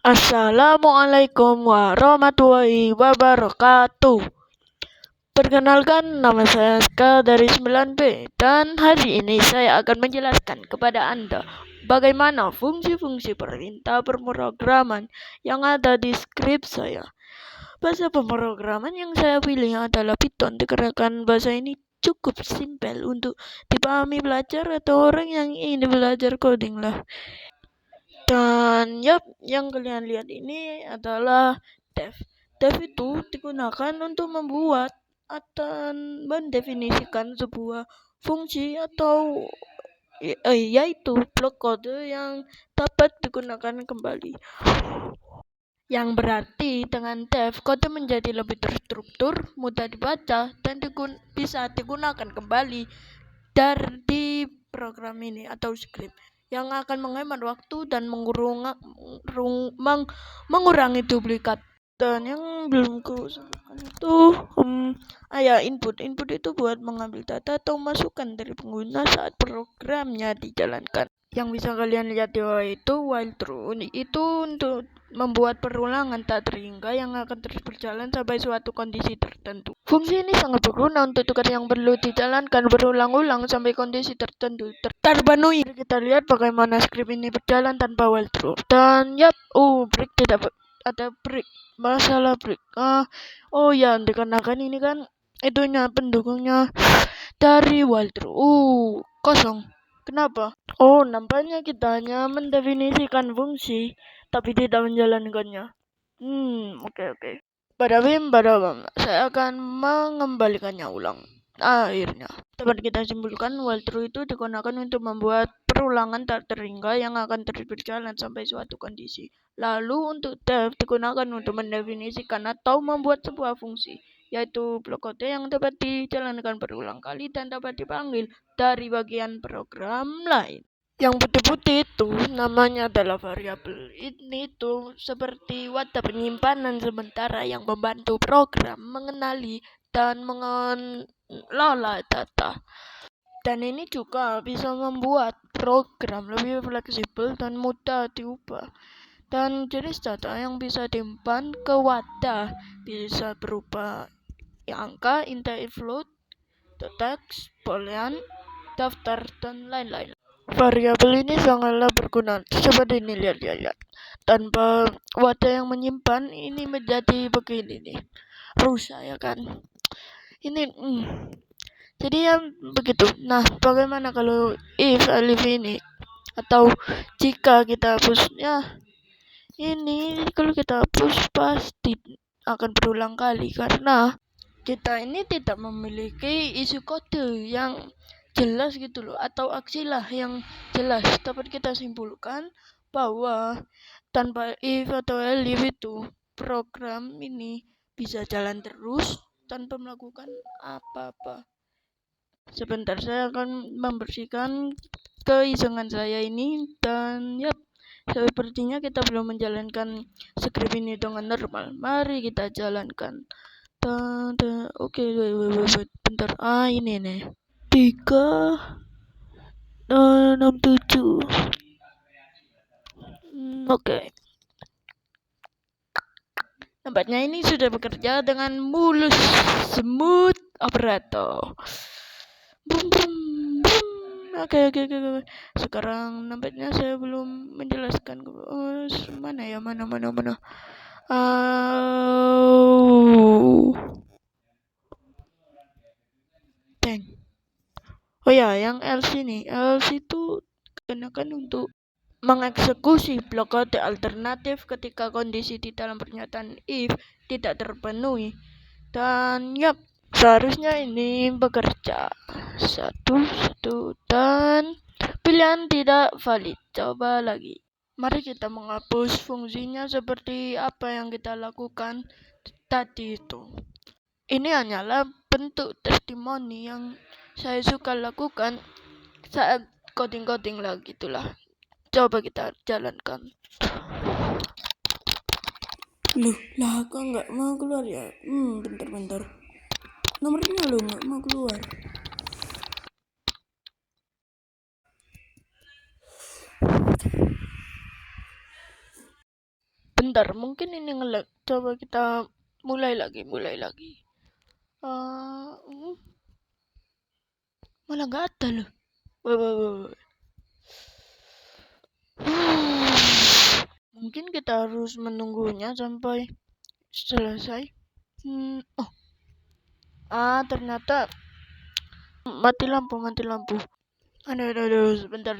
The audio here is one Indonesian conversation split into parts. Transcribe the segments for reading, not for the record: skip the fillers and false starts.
Assalamualaikum warahmatullahi wabarakatuh. Perkenalkan, nama saya Ska dari 9B dan hari ini saya akan menjelaskan kepada Anda bagaimana fungsi-fungsi perintah pemrograman yang ada di skrip saya. Bahasa pemrograman yang saya pilih adalah Python dikarenakan bahasa ini cukup simpel untuk dipahami pelajar atau orang yang ingin belajar coding lah. Dan yang kalian lihat ini adalah dev. Dev itu digunakan untuk membuat atau mendefinisikan sebuah fungsi atau yaitu blok kode yang dapat digunakan kembali. Yang berarti dengan dev, kode menjadi lebih terstruktur, mudah dibaca, dan bisa digunakan kembali dari program ini atau script yang akan menghemat waktu dan mengurangi duplikat. Dan yang belum sebutkan itu input itu buat mengambil data atau masukan dari pengguna saat programnya dijalankan. Yang bisa kalian lihat di bawah itu while true, itu untuk membuat perulangan tak terhingga yang akan terus berjalan sampai suatu kondisi tertentu. Fungsi ini sangat berguna untuk tugas yang perlu dijalankan berulang-ulang sampai kondisi tertentu terpenuhi. Kita lihat bagaimana skrip ini berjalan tanpa while true. Dan break tidak ada break. Masalah break. Dikarenakan ini kan pendukungnya dari while true. Kosong. Kenapa? Nampaknya kita hanya mendefinisikan fungsi tapi tidak menjalankannya. Oke. Badabim, saya akan mengembalikannya ulang. Akhirnya, dapat kita simpulkan while true itu digunakan untuk membuat perulangan tak terhingga yang akan terus berjalan sampai suatu kondisi. Lalu untuk def digunakan untuk mendefinisikan atau membuat sebuah fungsi, yaitu blok kode yang dapat dijalankan berulang kali dan dapat dipanggil dari bagian program lain. Yang putih-putih itu namanya adalah variabel. Ini tuh seperti wadah penyimpanan sementara yang membantu program mengenali dan mengelola data. Dan ini juga bisa membuat program lebih fleksibel dan mudah diubah. Dan jenis data yang bisa disimpan ke wadah bisa berupa angka, integer, float, teks, boolean, daftar, dan lain-lain. Variabel ini sangatlah berguna. Seperti ini, lihat. Tanpa wadah yang menyimpan, ini menjadi begini nih, rusak ya kan. Ini jadi begitu. Nah, bagaimana kalau elif ini, atau jika kita hapusnya ini, kalau kita hapus pasti akan berulang kali karena kita ini tidak memiliki isi kode yang jelas gitu loh, atau aksilah yang jelas. Dapat kita simpulkan bahwa tanpa if atau elif itu program ini bisa jalan terus tanpa melakukan apa-apa. Sebentar, saya akan membersihkan keisengan saya ini. Dan sepertinya kita belum menjalankan skrip ini dengan normal. Mari kita jalankan. Oke, bentar. Ini nih. 367. Oke. Nampaknya ini sudah bekerja dengan mulus, smooth operator. Oke. Sekarang nampaknya saya belum menjelaskan mana. Yang else ini. Else itu digunakan untuk mengeksekusi blok kode alternatif ketika kondisi di dalam pernyataan if tidak terpenuhi. Dan seharusnya ini bekerja. Satu dan pilihan tidak valid. Coba lagi. Mari kita menghapus fungsinya seperti apa yang kita lakukan tadi itu. Ini hanyalah bentuk testimoni yang saya suka lakukan saat coding lah gitulah. Coba kita jalankan. Kok nggak mau keluar ya? Bentar. Nomornya nggak mau keluar. bentar, mungkin ini nge-lag. Coba kita mulai lagi. Malah gak ada loh. Mungkin kita harus menunggunya sampai selesai. Ternyata mati lampu. Aduh, sebentar.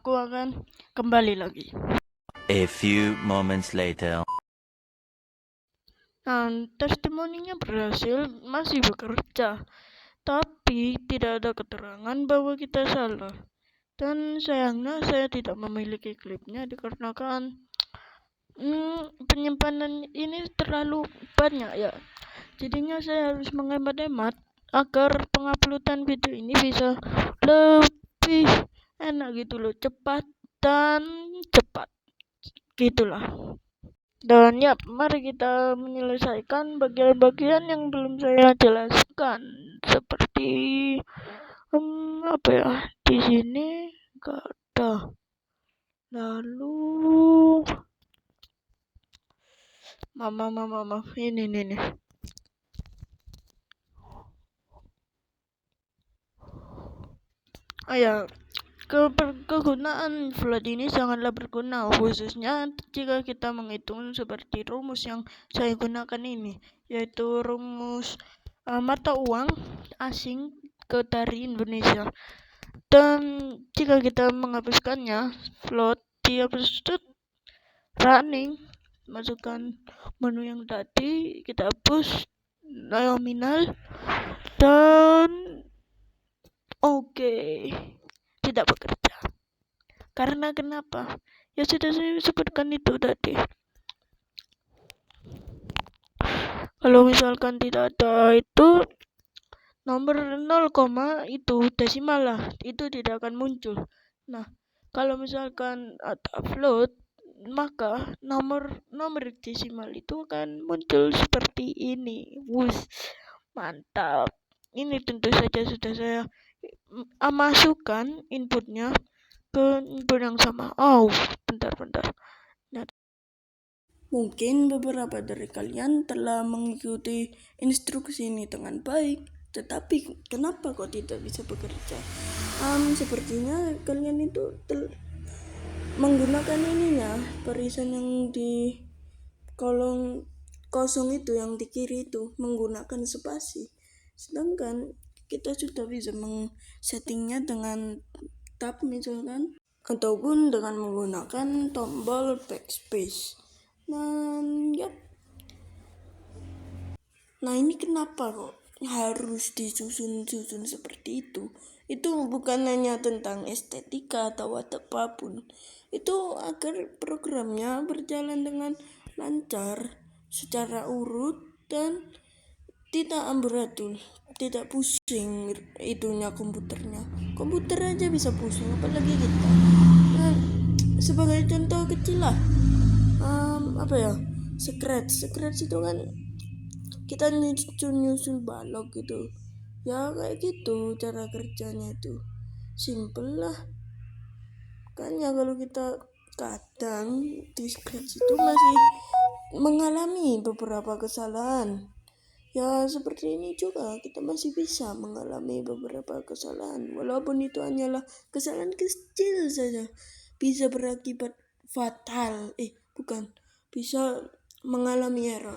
Aku akan kembali lagi. A few moments later. Testimoninya berhasil, masih bekerja. Tapi tidak ada keterangan bahwa kita salah. Dan sayangnya saya tidak memiliki klipnya dikarenakan penyimpanan ini terlalu banyak ya. Jadinya saya harus menghemat-hemat agar penguploadan video ini bisa lebih enak gitu loh, cepat gitulah. Dan ya, mari kita menyelesaikan bagian-bagian yang belum saya jelaskan, seperti di sini gak ada. Lalu maaf, ini nih. Kegunaan float ini sangatlah berguna, khususnya jika kita menghitung seperti rumus yang saya gunakan ini, yaitu rumus mata uang asing dari Indonesia. Dan jika kita menghapuskannya, float di episode running, masukkan menu yang tadi, kita hapus nominal, dan oke. Tidak bekerja. Karena kenapa? Ya sudah saya sebutkan itu tadi. Kalau misalkan tidak ada itu nomor 0, itu desimal lah, itu tidak akan muncul. Nah, kalau misalkan ada float, maka nomor desimal itu akan muncul seperti ini. Mantap. Ini tentu saja sudah saya masukkan inputnya ke input yang sama. Bentar. Mungkin beberapa dari kalian telah mengikuti instruksi ini dengan baik, tetapi kenapa kok tidak bisa bekerja? Sepertinya kalian itu menggunakan ininya, barisan yang di kolom kosong itu, yang di kiri itu menggunakan spasi. Sedangkan kita sudah bisa settingnya dengan tab misalkan, ataupun dengan menggunakan tombol backspace. Nah ini kenapa kok harus disusun seperti itu? Itu bukan hanya tentang estetika atau apapun. Itu agar programnya berjalan dengan lancar, secara urut, dan tidak amburadul, tidak pusing itunya komputernya. Komputer aja bisa pusing, apalagi kita. Nah, sebagai contoh kecil lah, Scratch itu kan kita nyusun balok gitu ya, kayak gitu cara kerjanya. Itu simple lah kan ya. Kalau kita kadang di Scratch itu masih mengalami beberapa kesalahan ya, seperti ini juga kita masih bisa mengalami beberapa kesalahan, walaupun itu hanyalah kesalahan kecil saja, bisa berakibat fatal, bisa mengalami error.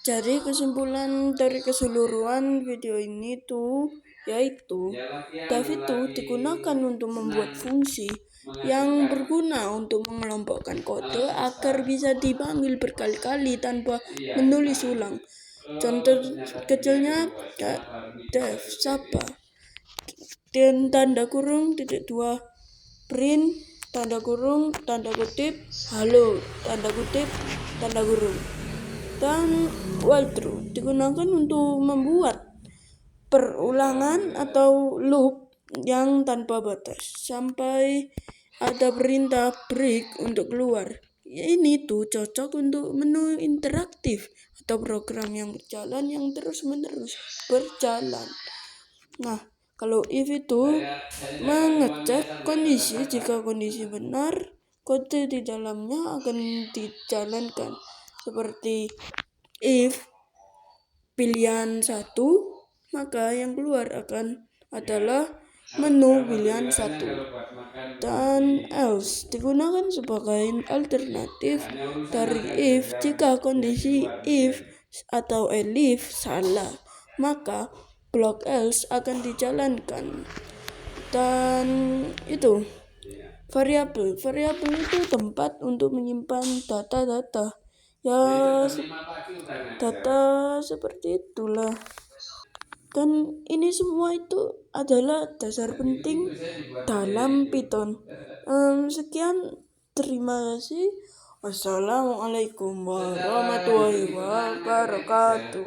Jadi kesimpulan dari keseluruhan video ini tuh yaitu David tuh digunakan untuk membuat fungsi yang berguna untuk mengelompokkan kode agar bisa dipanggil berkali-kali tanpa menulis ulang. Contoh kecilnya def sapa dan tanda kurung (2) print tanda kurung tanda kutip halo tanda kutip tanda kurung. Dan while true digunakan untuk membuat perulangan atau loop yang tanpa batas sampai ada perintah break untuk keluar. Ini tuh cocok untuk menu interaktif atau program yang berjalan yang terus-menerus berjalan. Nah, kalau if itu mengecek kondisi, jika kondisi benar kode di dalamnya akan dijalankan seperti if pilihan 1, maka yang keluar adalah menu pilihan 1, dan else digunakan sebagai alternatif dari if. Jika kondisi if atau elif salah, maka blok else akan dijalankan. Dan itu variabel itu tempat untuk menyimpan data-data ya, data seperti itulah. Dan ini semua itu adalah dasar penting dalam Python. Sekian, terima kasih. Wassalamualaikum warahmatullahi wabarakatuh.